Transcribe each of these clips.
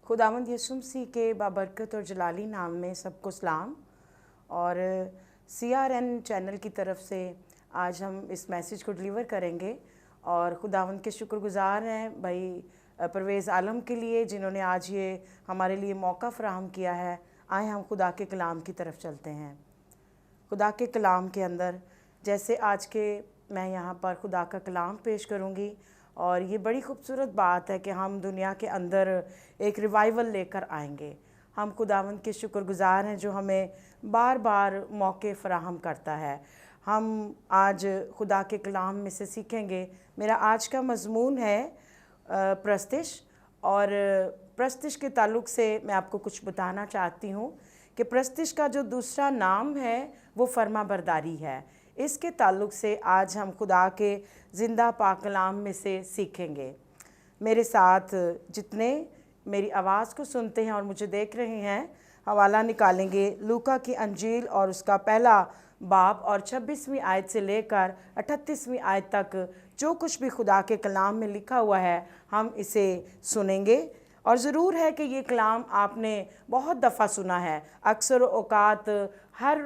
खुदावंद यीशु मसीह के बाबरकत और जलाली नाम में सबको सलाम। और CRN चैनल की तरफ से आज हम इस मैसेज को डिलीवर करेंगे और खुदावंद के शुक्रगुजार हैं भाई परवेज़ आलम के लिए जिन्होंने आज ये हमारे लिए मौका फ़राहम किया है। आए हम खुदा के कलाम की तरफ चलते हैं। खुदा के कलाम के अंदर जैसे आज के मैं यहाँ पर खुदा का कलाम पेश करूँगी और ये बड़ी खूबसूरत बात है कि हम दुनिया के अंदर एक रिवाइवल लेकर आएंगे। हम खुदावंद के शुक्रगुजार हैं जो हमें बार बार मौके फ़राहम करता है। हम आज खुदा के कलाम में से सीखेंगे। मेरा आज का मज़मून है प्रस्तिश, और प्रस्तिश के ताल्लुक़ से मैं आपको कुछ बताना चाहती हूँ कि प्रस्तिश का जो दूसरा नाम है वो फर्माबरदारी है। इसके ताल्लुक़ से आज हम खुदा के ज़िंदा पाक कलाम में से सीखेंगे। मेरे साथ जितने मेरी आवाज़ को सुनते हैं और मुझे देख रहे हैं, हवाला निकालेंगे लूका की अंजील और उसका पहला बाब और 26वीं आयत से लेकर 38वीं आयत तक जो कुछ भी खुदा के कलाम में लिखा हुआ है हम इसे सुनेंगे। और ज़रूर है कि ये कलाम आपने बहुत दफ़ा सुना है। अक्सर औक़ात हर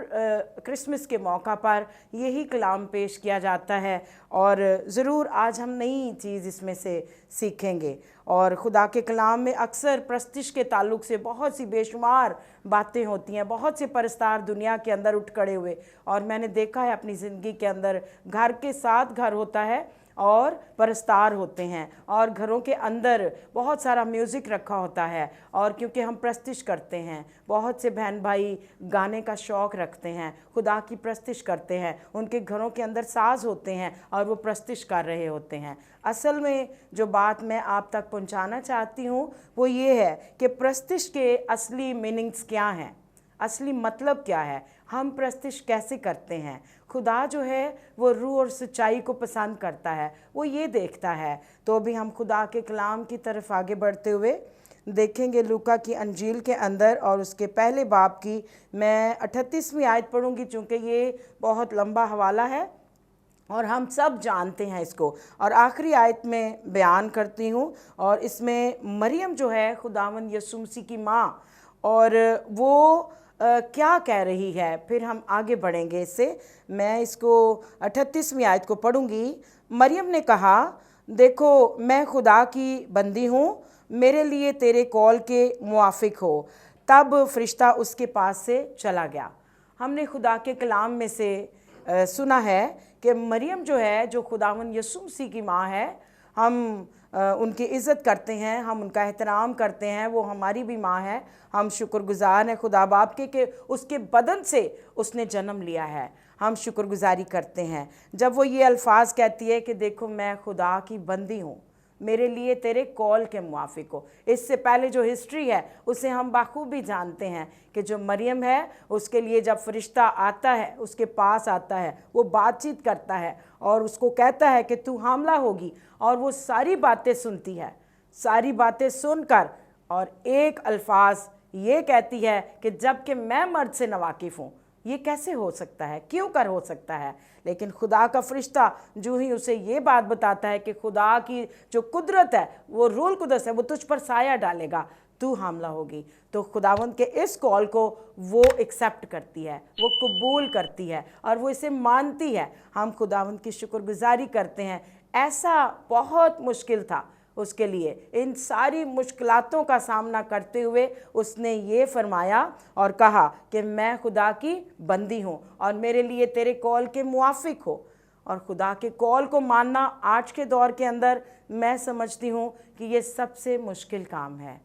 क्रिसमस के मौका पर यही कलाम पेश किया जाता है और ज़रूर आज हम नई चीज़ इसमें से सीखेंगे। और खुदा के कलाम में अक्सर प्रस्तिश के ताल्लुक़ से बहुत सी बेशुमार बातें होती हैं। बहुत से परस्तार दुनिया के अंदर उठ खड़े हुए, और मैंने देखा है अपनी ज़िंदगी के अंदर घर के साथ घर होता है और परस्तार होते हैं, और घरों के अंदर बहुत सारा म्यूज़िक रखा होता है। और क्योंकि हम प्रस्तिश करते हैं, बहुत से बहन भाई गाने का शौक़ रखते हैं, खुदा की प्रस्तिश करते हैं, उनके घरों के अंदर साज होते हैं और वो प्रस्तिश कर रहे होते हैं। असल में जो बात मैं आप तक पहुंचाना चाहती हूँ वो ये है कि प्रस्तिश के असली मीनिंग्स क्या हैं, असली मतलब क्या है, हम प्रस्तिश कैसे करते हैं। खुदा जो है वो रूह और सच्चाई को पसंद करता है, वो ये देखता है। तो भी हम खुदा के कलाम की तरफ आगे बढ़ते हुए देखेंगे लूका की अंजील के अंदर और उसके पहले बाब की मैं 38वीं आयत पढ़ूंगी, चूँकि ये बहुत लंबा हवाला है और हम सब जानते हैं इसको। और आखिरी आयत में बयान करती हूँ, और इसमें मरियम जो है खुदावंद यीशु मसीह की माँ, और वो क्या कह रही है। फिर हम आगे बढ़ेंगे इससे। मैं इसको 38वीं आयत को पढ़ूंगी। मरियम ने कहा, देखो मैं खुदा की बंदी हूँ, मेरे लिए तेरे कौल के मुआफिक हो। तब फरिश्ता उसके पास से चला गया। हमने खुदा के कलाम में से सुना है कि मरियम जो है, जो खुदावंद यीशु मसीह की माँ है, हम उनकी इज़्ज़त करते हैं, हम उनका एहतराम करते हैं, वो हमारी भी माँ है। हम शुक्रगुजार हैं खुदा बाप के कि उसके बदन से उसने जन्म लिया है। हम शुक्रगुजारी करते हैं जब वो ये अल्फाज कहती है कि देखो मैं खुदा की बंदी हूँ, मेरे लिए तेरे कॉल के मुआफिक हो। इससे पहले जो हिस्ट्री है उसे हम बाखूबी जानते हैं कि जो मरियम है उसके लिए जब फरिश्ता आता है, उसके पास आता है, वो बातचीत करता है और उसको कहता है कि तू हामला होगी, और वो सारी बातें सुनती है। सारी बातें सुनकर और एक अल्फाज ये कहती है कि जबकि मैं मर्द से नावाकिफ़ हूँ, ये कैसे हो सकता है, क्यों कर हो सकता है। लेकिन खुदा का फरिश्ता जो ही उसे ये बात बताता है कि खुदा की जो कुदरत है, वो रूल कुदरत है, वो तुझ पर साया डालेगा, तू हामला होगी। तो खुदावंद के इस कॉल को वो एक्सेप्ट करती है, वो कबूल करती है और वो इसे मानती है। हम खुदावंद की शुक्रगुजारी करते हैं। ऐसा बहुत मुश्किल था उसके लिए, इन सारी मुश्किलातों का सामना करते हुए उसने ये फरमाया और कहा कि मैं खुदा की बंदी हूँ और मेरे लिए तेरे कॉल के मुआफिक हो। और खुदा के कॉल को मानना आज के दौर के अंदर मैं समझती हूँ कि ये सबसे मुश्किल काम है।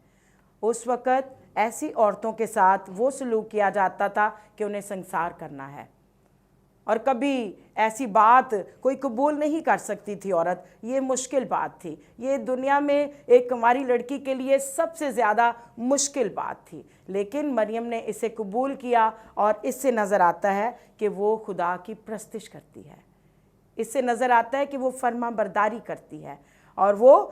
उस वक़्त ऐसी औरतों के साथ वो सलूक किया जाता था कि उन्हें संसार करना है, और कभी ऐसी बात कोई कबूल नहीं कर सकती थी औरत। ये मुश्किल बात थी, ये दुनिया में एक कुंवारी लड़की के लिए सबसे ज़्यादा मुश्किल बात थी। लेकिन मरियम ने इसे कबूल किया और इससे नज़र आता है कि वो खुदा की प्रस्तिश करती है, इससे नज़र आता है कि वो फर्मा बरदारी करती है। اور وہ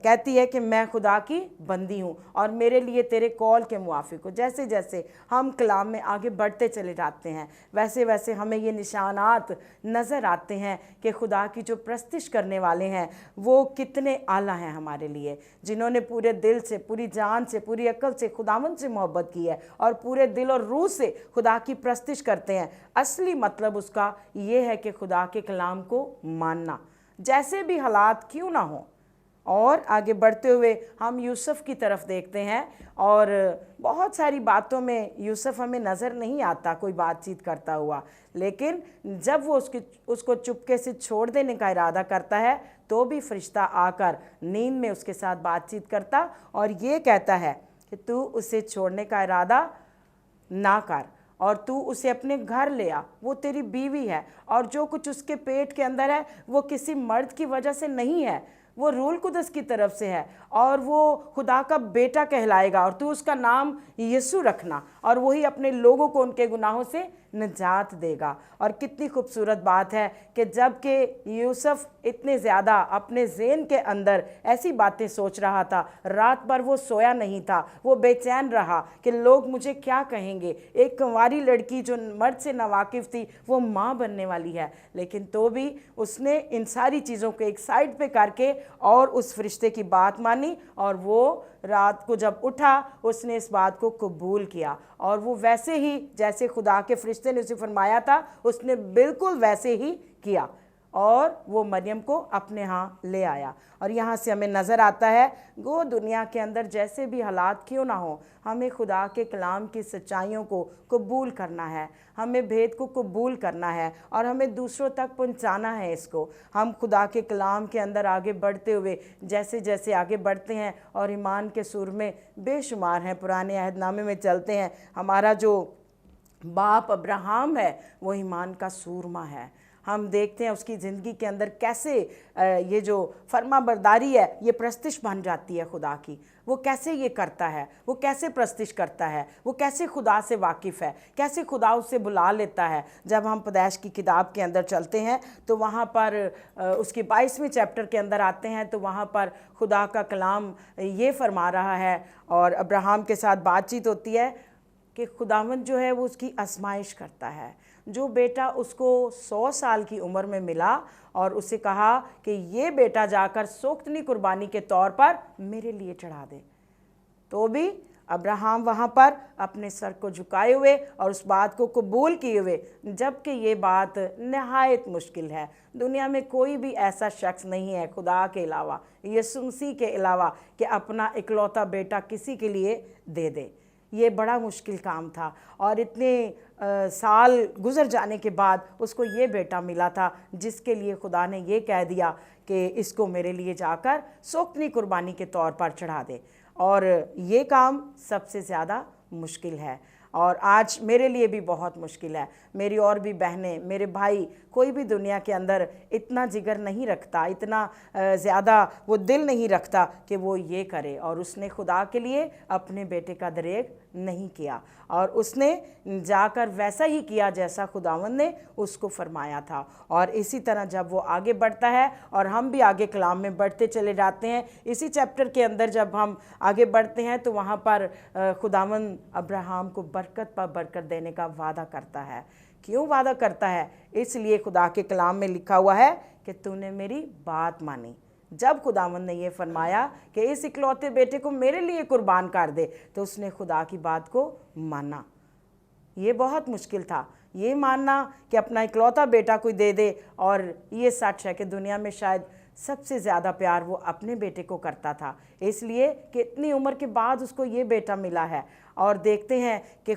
کہتی ہے کہ میں خدا کی بندی ہوں اور میرے لیے تیرے قول کے موافق ہو۔ جیسے جیسے ہم کلام میں آگے بڑھتے چلے جاتے ہیں ویسے ویسے ہمیں یہ نشانات نظر آتے ہیں کہ خدا کی جو پرستش کرنے والے ہیں وہ کتنے اعلیٰ ہیں ہمارے لیے، جنہوں نے پورے دل سے، پوری جان سے، پوری عقل سے خداوند سے محبت کی ہے اور پورے دل اور روح سے خدا کی پرستش کرتے ہیں۔ اصلی مطلب اس کا یہ ہے کہ خدا کے کلام کو ماننا، جیسے بھی حالات کیوں نہ ہوں۔ اور آگے بڑھتے ہوئے ہم یوسف کی طرف دیکھتے ہیں، اور بہت ساری باتوں میں یوسف ہمیں نظر نہیں آتا کوئی بات چیت کرتا ہوا، لیکن جب وہ اس کو چپکے سے چھوڑ دینے کا ارادہ کرتا ہے تو بھی فرشتہ آ کر نیند میں اس کے ساتھ بات چیت کرتا اور یہ کہتا ہے کہ تو اسے چھوڑنے کا ارادہ نہ کر اور تو اسے اپنے گھر لے آ، وہ تیری بیوی ہے اور جو کچھ اس کے پیٹ کے اندر ہے وہ کسی مرد کی وجہ سے نہیں ہے، وہ روح القدس کی طرف سے ہے اور وہ خدا کا بیٹا کہلائے گا اور تو اس کا نام یسوع رکھنا اور وہی اپنے لوگوں کو ان کے گناہوں سے نجات دے گا۔ اور کتنی خوبصورت بات ہے کہ جب کہ یوسف اتنے زیادہ اپنے ذہن کے اندر ایسی باتیں سوچ رہا تھا، رات بھر وہ سویا نہیں تھا، وہ بے چین رہا کہ لوگ مجھے کیا کہیں گے، ایک کنواری لڑکی جو مرد سے ناواقف تھی وہ ماں بننے والی ہے، لیکن تو بھی اس نے ان ساری چیزوں کو ایک سائڈ پہ کر کے اور اس فرشتے کی بات مانی، اور وہ رات کو جب اٹھا اس نے اس بات کو قبول کیا اور وہ ویسے ہی جیسے خدا کے فرشتے نے اسے فرمایا تھا اس نے بالکل ویسے ہی کیا اور وہ مریم کو اپنے ہاں لے آیا۔ اور یہاں سے ہمیں نظر آتا ہے گو دنیا کے اندر جیسے بھی حالات کیوں نہ ہوں ہمیں خدا کے کلام کی سچائیوں کو قبول کرنا ہے، ہمیں بھید کو قبول کرنا ہے اور ہمیں دوسروں تک پہنچانا ہے اس کو۔ ہم خدا کے کلام کے اندر آگے بڑھتے ہوئے جیسے جیسے آگے بڑھتے ہیں اور ایمان کے سور میں بے شمار ہیں، پرانے عہد نامے میں چلتے ہیں، ہمارا جو باپ ابراہم ہے وہ ایمان کا سورما ہے۔ ہم دیکھتے ہیں اس کی زندگی کے اندر کیسے یہ جو فرما برداری ہے یہ پرستش بن جاتی ہے خدا کی، وہ کیسے یہ کرتا ہے، وہ کیسے پرستش کرتا ہے، وہ کیسے خدا سے واقف ہے، کیسے خدا اسے بلا لیتا ہے۔ جب ہم پیدائش کی کتاب کے اندر چلتے ہیں تو وہاں پر اس کی 22ویں چیپٹر کے اندر آتے ہیں تو وہاں پر خدا کا کلام یہ فرما رہا ہے اور ابراہم کے ساتھ بات چیت ہوتی ہے کہ خداوند جو ہے وہ اس کی آزمائش کرتا ہے۔ جو بیٹا اس کو 100 سال کی عمر میں ملا اور اسے کہا کہ یہ بیٹا جا کر سوختنی قربانی کے طور پر میرے لیے چڑھا دے، تو بھی ابراہم وہاں پر اپنے سر کو جھکائے ہوئے اور اس بات کو قبول کیے ہوئے، جبکہ یہ بات نہایت مشکل ہے۔ دنیا میں کوئی بھی ایسا شخص نہیں ہے خدا کے علاوہ، یسوع مسیح کے علاوہ، کہ اپنا اکلوتا بیٹا کسی کے لیے دے دے۔ یہ بڑا مشکل کام تھا اور اتنے سال گزر جانے کے بعد اس کو یہ بیٹا ملا تھا جس کے لیے خدا نے یہ کہہ دیا کہ اس کو میرے لیے جا کر سوختنی قربانی کے طور پر چڑھا دے، اور یہ کام سب سے زیادہ مشکل ہے اور آج میرے لیے بھی بہت مشکل ہے۔ میری اور بھی بہنیں، میرے بھائی، کوئی بھی دنیا کے اندر اتنا جگر نہیں رکھتا، اتنا زیادہ وہ دل نہیں رکھتا کہ وہ یہ کرے، اور اس نے خدا کے لیے اپنے بیٹے کا دریغ نہیں کیا اور اس نے جا کر ویسا ہی کیا جیسا خداوند نے اس کو فرمایا تھا۔ اور اسی طرح جب وہ آگے بڑھتا ہے اور ہم بھی آگے کلام میں بڑھتے چلے جاتے ہیں، اسی چیپٹر کے اندر جب ہم آگے بڑھتے ہیں تو وہاں پر خداوند ابراہم کو برکت پر برکت دینے کا وعدہ کرتا ہے۔ کیوں وعدہ کرتا ہے؟ اس لیے خدا کے کلام میں لکھا ہوا ہے کہ تو نے میری بات مانی۔ جب خداوند نے یہ فرمایا کہ اس اکلوتے بیٹے کو میرے لیے قربان کر دے تو اس نے خدا کی بات کو مانا۔ یہ بہت مشکل تھا یہ ماننا کہ اپنا اکلوتا بیٹا کوئی دے دے، اور یہ سچ ہے کہ دنیا میں شاید سب سے زیادہ پیار وہ اپنے بیٹے کو کرتا تھا، اس لیے کہ اتنی عمر کے بعد اس کو یہ بیٹا ملا ہے۔ اور دیکھتے ہیں کہ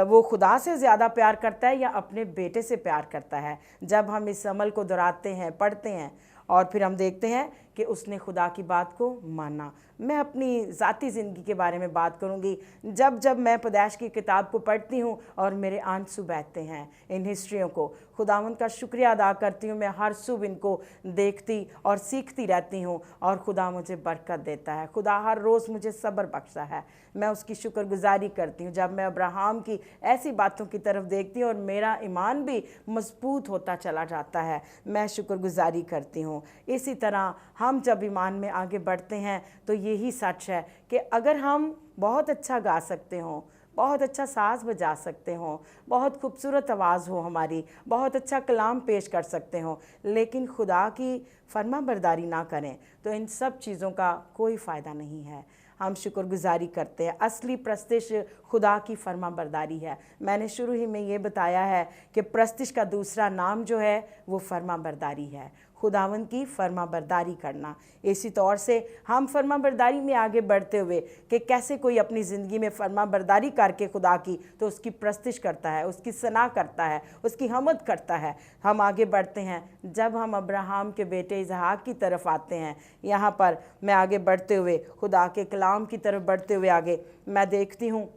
وہ خدا سے زیادہ پیار کرتا ہے یا اپنے بیٹے سے پیار کرتا ہے۔ جب ہم اس عمل کو دہراتے ہیں، پڑھتے ہیں، اور پھر ہم دیکھتے ہیں कि उसने खुदा की बात को माना। मैं अपनी ज़ाती ज़िंदगी के बारे में बात करूंगी। जब जब मैं पैदाइश की किताब को पढ़ती हूँ और मेरे आंसू बहते हैं इन हिस्ट्रियों को, खुदावंद का शुक्रिया अदा करती हूँ। मैं हर सुबह इनको देखती और सीखती रहती हूँ और खुदा मुझे बरकत देता है। खुदा हर रोज़ मुझे सब्र बख्शता है। मैं उसकी शुक्रगुजारी करती हूँ। जब मैं अब्राहम की ऐसी बातों की तरफ देखती हूँ और मेरा ईमान भी मजबूत होता चला जाता है, मैं शुक्रगुजारी करती हूँ। इसी तरह हम जब ईमान में आगे बढ़ते हैं तो यही सच है कि अगर हम बहुत अच्छा गा सकते हों, बहुत अच्छा साज बजा सकते हों, बहुत खूबसूरत आवाज़ हो हमारी, बहुत अच्छा कलाम पेश कर सकते हों, लेकिन खुदा की फर्माबरदारी ना करें तो इन सब चीज़ों का कोई फ़ायदा नहीं है। हम शुक्रगुजारी करते हैं। असली प्रस्तिश खुदा की फर्माबरदारी है। मैंने शुरू ही में ये बताया है कि प्रस्तिश का दूसरा नाम जो है वो फर्माबरदारी है, खुदावंद की फर्माबरदारी करना। इसी तौर से हम फर्माबरदारी में आगे बढ़ते हुए कि कैसे कोई अपनी ज़िंदगी में फर्माबरदारी करके खुदा की तो उसकी प्रस्तिश करता है, उसकी सना करता है, उसकी हमद करता है। हम आगे बढ़ते हैं। जब हम अब्राहम के बेटे इसहाक की तरफ आते हैं, यहाँ पर मैं आगे बढ़ते हुए खुदा के कलाम की तरफ बढ़ते हुए आगे मैं देखती हूँ,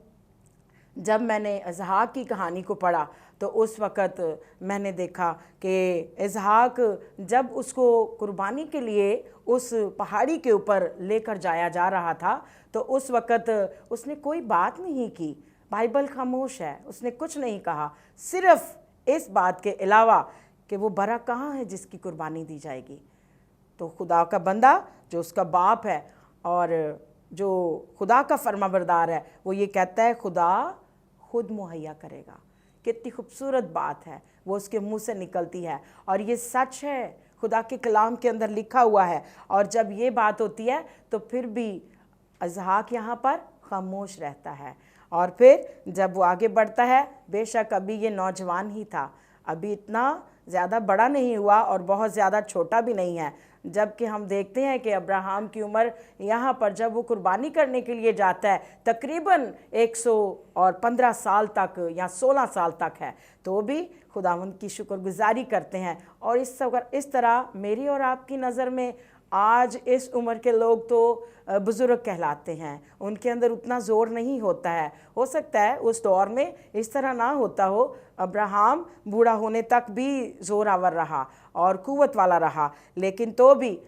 जब मैंने इसहाक की कहानी को पढ़ा तो उस वक़्त मैंने देखा कि इसहाक जब उसको कुर्बानी के लिए उस पहाड़ी के ऊपर लेकर जाया जा रहा था तो उस वक़्त उसने कोई बात नहीं की। बाइबल खामोश है, उसने कुछ नहीं कहा, सिर्फ़ इस बात के अलावा कि वो बरा कहाँ है जिसकी कुर्बानी दी जाएगी। तो खुदा का बंदा जो उसका बाप है और जो खुदा का फर्माबरदार है, वो ये कहता है खुदा खुद मुहैया करेगा। कितनी खूबसूरत बात है, वो उसके मुंह से निकलती है और ये सच है, खुदा के कलाम के अंदर लिखा हुआ है। और जब ये बात होती है तो फिर भी इसहाक यहाँ पर खामोश रहता है। और फिर जब वो आगे बढ़ता है, बेशक अभी ये नौजवान ही था, अभी इतना ज़्यादा बड़ा नहीं हुआ और बहुत ज़्यादा छोटा भी नहीं है। जबकि हम देखते हैं कि अब्राहम की उम्र यहाँ पर जब वो कुर्बानी करने के लिए जाता है तकरीबन 115 साल तक या 16 साल तक है, तो भी खुदावंद की शुक्रगुजारी करते हैं। और इस तरह मेरी और आपकी नज़र में आज इस उम्र के लोग तो बुज़ुर्ग कहलाते हैं, उनके अंदर उतना ज़ोर नहीं होता है। हो सकता है उस दौर में इस तरह ना होता हो, अब्राहम बूढ़ा होने तक भी ज़ोरावर रहा और कुव्वत वाला रहा, लेकिन तो भी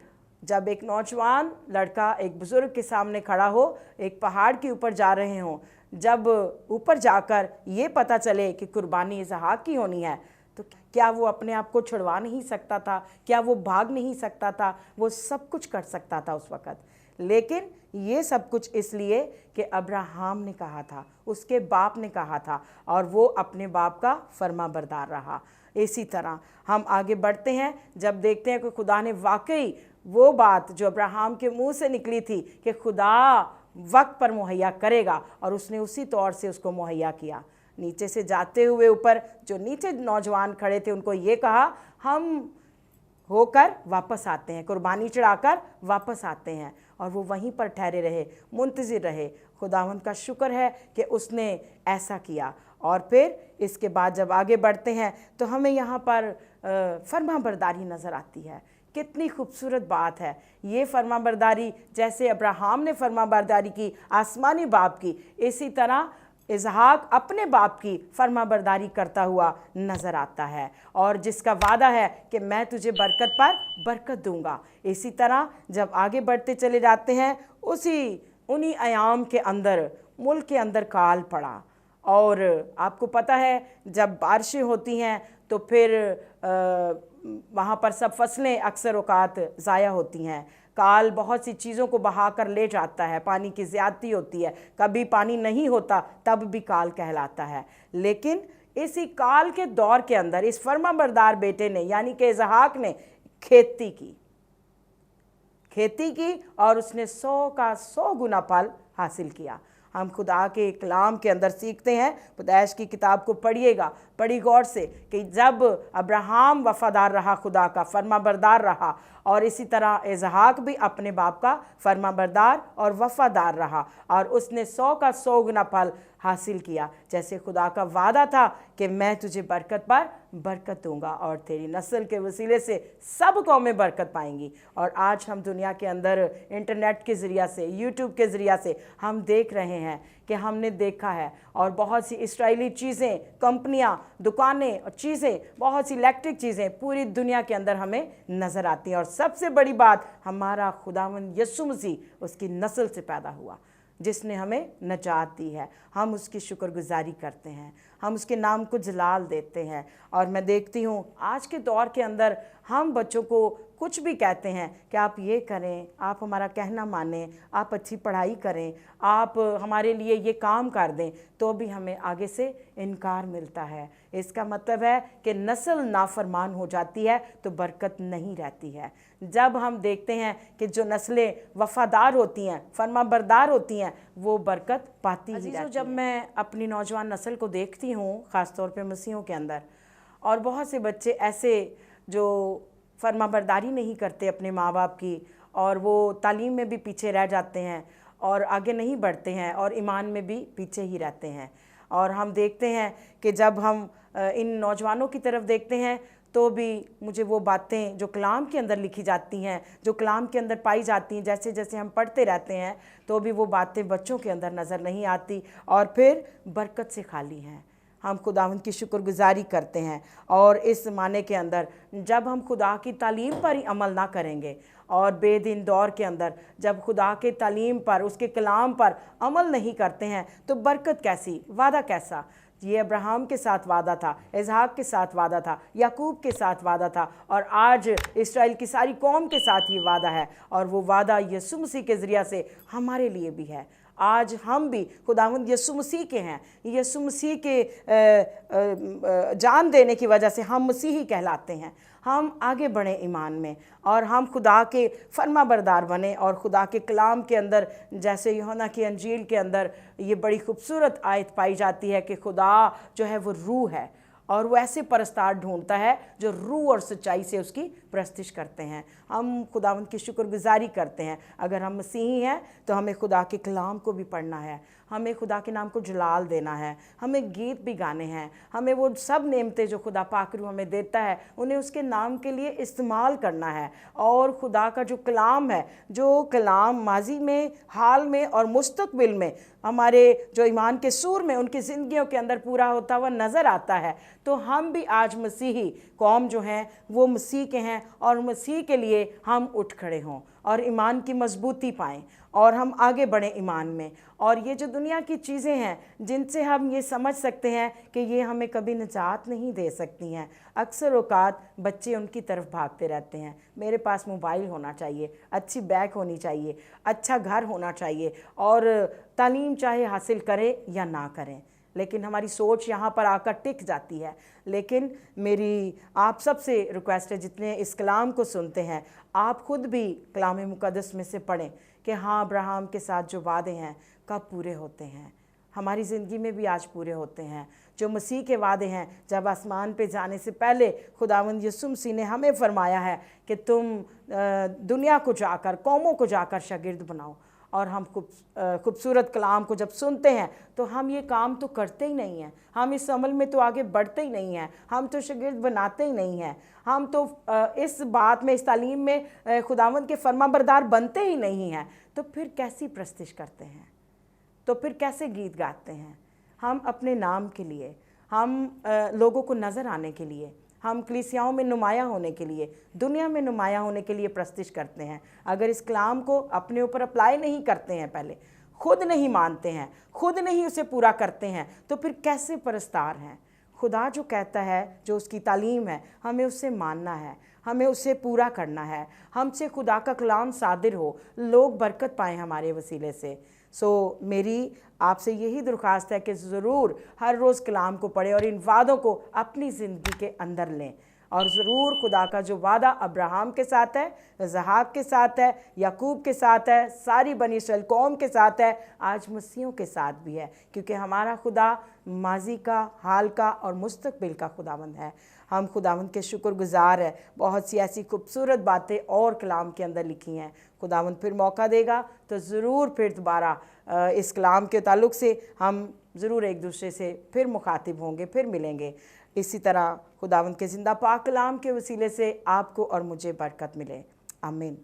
जब एक नौजवान लड़का एक बुज़ुर्ग के सामने खड़ा हो, एक पहाड़ के ऊपर जा रहे हों, जब ऊपर जाकर ये पता चले कि कुर्बानी इसहाक की होनी है, तो क्या वो अपने आप को छुड़वा नहीं सकता था? क्या वो भाग नहीं सकता था? वो सब कुछ कर सकता था उस वक़्त, लेकिन ये सब कुछ इसलिए कि अब्राहम ने कहा था, उसके बाप ने कहा था और वो अपने बाप का फर्माबरदार रहा। इसी तरह हम आगे बढ़ते हैं, जब देखते हैं कि खुदा ने वाकई वो बात जो अब्राहम के मुंह से निकली थी कि खुदा वक्त पर मुहैया करेगा, और उसने उसी तौर से उसको मुहैया किया। नीचे से जाते हुए ऊपर जो नीचे नौजवान खड़े थे उनको ये कहा, हम होकर वापस आते हैं, कुर्बानी चढ़ाकर वापस आते हैं। और वो वहीं पर ठहरे रहे, मुंतज़िर रहे। खुदावंद का शुक्र है कि उसने ऐसा किया। और फिर इसके बाद जब आगे बढ़ते हैं तो हमें यहाँ पर फर्माबरदारी नज़र आती है। कितनी खूबसूरत बात है ये फर्माबरदारी। जैसे अब्राहम ने फर्माबरदारी की आसमानी बाप की, इसी तरह इसहाक अपने बाप की फर्माबरदारी करता हुआ नज़र आता है, और जिसका वादा है कि मैं तुझे बरकत पर बरकत दूंगा। इसी तरह जब आगे बढ़ते चले जाते हैं, उन्हीं अयाम के अंदर मुल्क के अंदर काल पड़ा। और आपको पता है जब बारिशें होती हैं तो फिर वहाँ पर सब फसलें अक्सर औकात ज़ाया होती हैं। काल बहुत सी चीज़ों को बहा कर ले जाता है, पानी की ज़्यादती होती है, कभी पानी नहीं होता तब भी काल कहलाता है। लेकिन इसी काल के दौर के अंदर इस फर्माबरदार बेटे ने यानी कि इसहाक ने खेती की और उसने 100 का 100 गुना फल हासिल किया। हम खुदा के कलाम के अंदर सीखते हैं, पैदाइश की किताब को पढ़िएगा बड़ी गौर से, कि जब अब्राहम वफादार रहा, खुदा का फर्माबरदार रहा, और इसी तरह इसहाक भी अपने बाप का फर्माबरदार और वफादार रहा, और उसने 100 का 100 गुना फल हासिल किया। जैसे खुदा का वादा था कि मैं तुझे बरकत पर बरकत दूंगा और तेरी नस्ल के वसीले से सब कौमें बरकत पाएंगी। और आज हम दुनिया के अंदर इंटरनेट के ज़रिया से, यूट्यूब के ज़रिया से हम देख रहे हैं कि हमने देखा है, और बहुत सी इस्राएली चीज़ें, कंपनियां, दुकानें और चीज़ें, बहुत सी इलेक्ट्रिक चीज़ें पूरी दुनिया के अंदर हमें नज़र आती हैं। और सबसे बड़ी बात, हमारा खुदावंद यीशु मसीह उसकी नस्ल से पैदा हुआ जिसने हमें नजात दी है। हम उसकी शुक्रगुजारी करते हैं, हम उसके नाम को जलाल देते हैं। और मैं देखती हूँ आज के दौर के अंदर हम बच्चों को कुछ भी कहते हैं कि आप ये करें, आप हमारा कहना मानें, आप अच्छी पढ़ाई करें, आप हमारे लिए ये काम कर दें, तो भी हमें आगे से इनकार मिलता है। इसका मतलब है कि नस्ल नाफरमान हो जाती है तो बरकत नहीं रहती है। जब हम देखते हैं कि जो नस्लें वफ़ादार होती हैं, फरमाबरदार होती हैं, वो बरकत पाती ही रहती है। जब मैं अपनी नौजवान नस्ल को देखती हूँ, ख़ास तौर पे मसीहों के अंदर, और बहुत से बच्चे ऐसे जो फरमाबरदारी नहीं करते अपने माँ बाप की, और वो तालीम में भी पीछे रह जाते हैं और आगे नहीं बढ़ते हैं, और ईमान में भी पीछे ही रहते हैं। और हम देखते हैं कि जब हम इन नौजवानों की तरफ देखते हैं तो भी मुझे वो बातें जो कलाम के अंदर लिखी जाती हैं, जो कलाम के अंदर पाई जाती हैं, जैसे जैसे हम पढ़ते रहते हैं तो भी वो बातें बच्चों के अंदर नज़र नहीं आती, और फिर बरकत से खाली हैं। हम खुदावंद की शुक्रगुजारी करते हैं, और इस ज़माने के अंदर जब हम खुदा की तालीम पर ही अमल ना करेंगे, और बेदीन दौर के अंदर जब खुदा के तालीम पर, उसके कलाम पर अमल नहीं करते हैं, तो बरकत कैसी, वादा कैसा। ये अब्राहम के साथ वादा था, इसहाक के साथ वादा था, याकूब के साथ वादा था, और आज इस्राएल की सारी कौम के साथ ये वादा है। और वो वादा यीशु मसीह के ज़रिया से हमारे लिए भी है। आज हम भी खुदावंद यीशु मसीह के हैं। यीशु मसीह के जान देने की वजह से हम मसीही कहलाते हैं। हम आगे बढ़ें ईमान में, और हम खुदा के फरमाबरदार बने, और खुदा के कलाम के अंदर, जैसे यूहन्ना की अंजील के अंदर ये बड़ी खूबसूरत आयत पाई जाती है कि खुदा जो है वो रूह है, और वो ऐसे परस्तार ढूंढता है जो रूह और सच्चाई से उसकी प्रस्तिश करते हैं। हम खुदावंद की शुक्रगुजारी करते हैं। अगर हम मसीही हैं तो हमें खुदा के कलाम को भी पढ़ना है, हमें खुदा के नाम को जलाल देना है, हमें गीत भी गाने हैं, हमें वो सब नेमतें जो खुदा पाक रूह हमें देता है उन्हें उसके नाम के लिए इस्तेमाल करना है। और खुदा का जो कलाम है, जो कलाम माजी में, हाल में और मुस्तकबिल में हमारे जो ईमान के सूर में उनकी ज़िंदगियों के अंदर पूरा होता हुआ नज़र आता है, तो हम भी आज मसीही कौम जो हैं वो मसीह के हैं, और मसीह के लिए हम उठ खड़े हों और ईमान की मजबूती पाएँ, और हम आगे बढ़ें ईमान में। और ये जो दुनिया की चीज़ें हैं जिनसे हम ये समझ सकते हैं कि ये हमें कभी निजात नहीं दे सकती हैं, अक्सर औकात बच्चे उनकी तरफ भागते रहते हैं। मेरे पास मोबाइल होना चाहिए, अच्छी बैग होनी चाहिए, अच्छा घर होना चाहिए, और तालीम चाहे हासिल करें या ना करें, लेकिन हमारी सोच यहाँ पर आकर टिक जाती है। लेकिन मेरी आप सबसे रिक्वेस्ट है, जितने इस कलाम को सुनते हैं, आप खुद भी कलाम मुक़द्दस में से पढ़ें कि हाँ, अब्राहम के साथ जो वादे हैं कब पूरे होते हैं। हमारी ज़िंदगी में भी आज पूरे होते हैं जो मसीह के वादे हैं। जब आसमान पे जाने से पहले खुदावंद यीशु मसीह ने हमें फरमाया है कि तुम दुनिया को जाकर, कौमों को जाकर शागिर्द बनाओ, और हम खूबसूरत कलाम को जब सुनते हैं तो हम ये काम तो करते ही नहीं हैं, हम इस अमल में तो आगे बढ़ते ही नहीं हैं, हम तो शागिर्द बनाते ही नहीं हैं, हम तो इस बात में, इस तालीम में खुदावंद के फरमाबरदार बनते ही नहीं हैं। तो फिर कैसी प्रस्तिश करते हैं, तो फिर कैसे गीत गाते हैं। हम अपने नाम के लिए, हम लोगों को नज़र आने के लिए, हम कलीसियाओं में नुमाया होने के लिए, दुनिया में नुमाया होने के लिए प्रस्तिश करते हैं। अगर इस कलाम को अपने ऊपर अप्लाई नहीं करते हैं, पहले खुद नहीं मानते हैं, खुद नहीं उसे पूरा करते हैं, तो फिर कैसे परस्तार हैं। खुदा जो कहता है, जो उसकी तालीम है, हमें उससे मानना है, हमें उसे पूरा करना है। हमसे खुदा का कलाम सादिर हो, लोग बरकत पाएँ हमारे वसीले से। मेरी आपसे यही दरख्वास्त है कि ज़रूर हर रोज़ कलाम को पढ़ें और इन वादों को अपनी ज़िंदगी के अंदर लें, और ज़रूर खुदा का जो वादा अब्राहम के साथ है, इसहाक के साथ है, याकूब के साथ है, सारी बनी इस्राएल कौम के साथ है, आज मसीहों के साथ भी है, क्योंकि हमारा खुदा माजी का, हाल का और मुस्तकबिल का खुदावंद है। ہم خداوند کے شکر گزار ہیں، بہت سی ایسی خوبصورت باتیں اور کلام کے اندر لکھی ہیں۔ خداوند پھر موقع دے گا تو ضرور پھر دوبارہ اس کلام کے تعلق سے ہم ضرور ایک دوسرے سے پھر مخاطب ہوں گے، پھر ملیں گے۔ اسی طرح خداوند کے زندہ پاک کلام کے وسیلے سے آپ کو اور مجھے برکت ملے، آمین۔